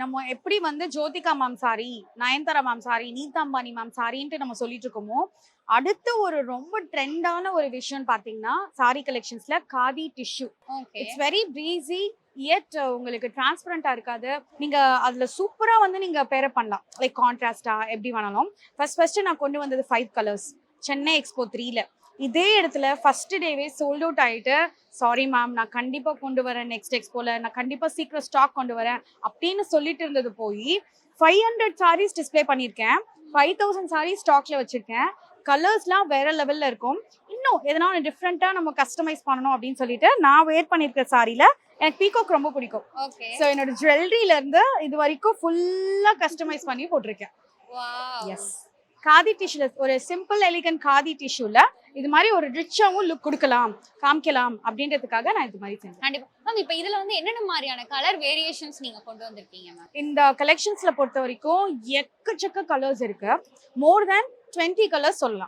நம்ம எப்படி வந்து Jyothika ma'am sorry, Nayanthara ma'am sorry, நீதா அம்பானி மேம் சாரின்ட்டு நம்ம சொல்லிட்டு இருக்கோமோ, அடுத்து ஒரு ரொம்ப ட்ரெண்டான ஒரு விஷயம் பாத்தீங்கன்னா சாரி கலெக்ஷன்ஸ்ல khadi tissue. Okay. It's very breezy yet உங்களுக்கு டிரான்ஸ்பரண்டா இருக்காது. நீங்க அதுல சூப்பரா வந்து நீங்க பேர் பண்ணலாம். லைக் கான்ட்ராஸ்டா எப்படி வேணாலும். ஃபர்ஸ்ட் நான் கொண்டு வந்தது 5 கலர்ஸ் சென்னை எக்ஸ்போ 3ல. இதே இடத்துல ஃபர்ஸ்ட் டேவே சோல்ட் அவுட் ஆயிட்டு, சாரி மேம் நான் கண்டிப்பா கொண்டு வரேன் நெக்ஸ்ட் எக்ஸ்போல, நான் கண்டிப்பா சீக்கிரம் ஸ்டாக் கொண்டு வரேன் அப்படின்னு சொல்லிட்டு இருந்தது போய் 500 சாரீஸ் டிஸ்ப்ளே பண்ணியிருக்கேன். 5000 சாரீஸ் ஸ்டாக்ல வச்சிருக்கேன். கலர்ஸ்லாம் வேற லெவல்ல இருக்கும். இன்னும் எதனா டிஃப்ரெண்டா நம்ம கஸ்டமைஸ் பண்ணணும் அப்படின்னு சொல்லிட்டு நான் வேர் பண்ணியிருக்க சாரில எனக்கு பீகாக் ரொம்ப பிடிக்கும். ஓகே. ஸோ என்னோட ஜுவல்லரியில இருந்து இது வரைக்கும் ஃபுல்லா கஸ்டமைஸ் பண்ணி போட்டிருக்கேன். வாவ். எஸ். காதி டிஷ்யூல ஒரு சிம்பிள் எலிகன்ட் காதி டிஷ்யூல இது மாதிரி ஒரு ரிச்சாவும் லுக் கொடுக்கலாம், காமிக்கலாம் அப்படின்றதுக்காக நான் இது மாதிரி செஞ்சேன். கண்டிப்பா. மேம் இப்ப இதுல வந்து என்னென்ன மாதிரியான கலர் வேரியேஷன்ஸ் நீங்க கொண்டு வந்திருக்கீங்க மேம்? இந்த கலெக்ஷன்ஸ்ல பொறுத்த வரைக்கும் எக்கச்சக்க கலர்ஸ் இருக்கு. மோர் தேன் 20 கலர்ஸ் சொல்லலாம்.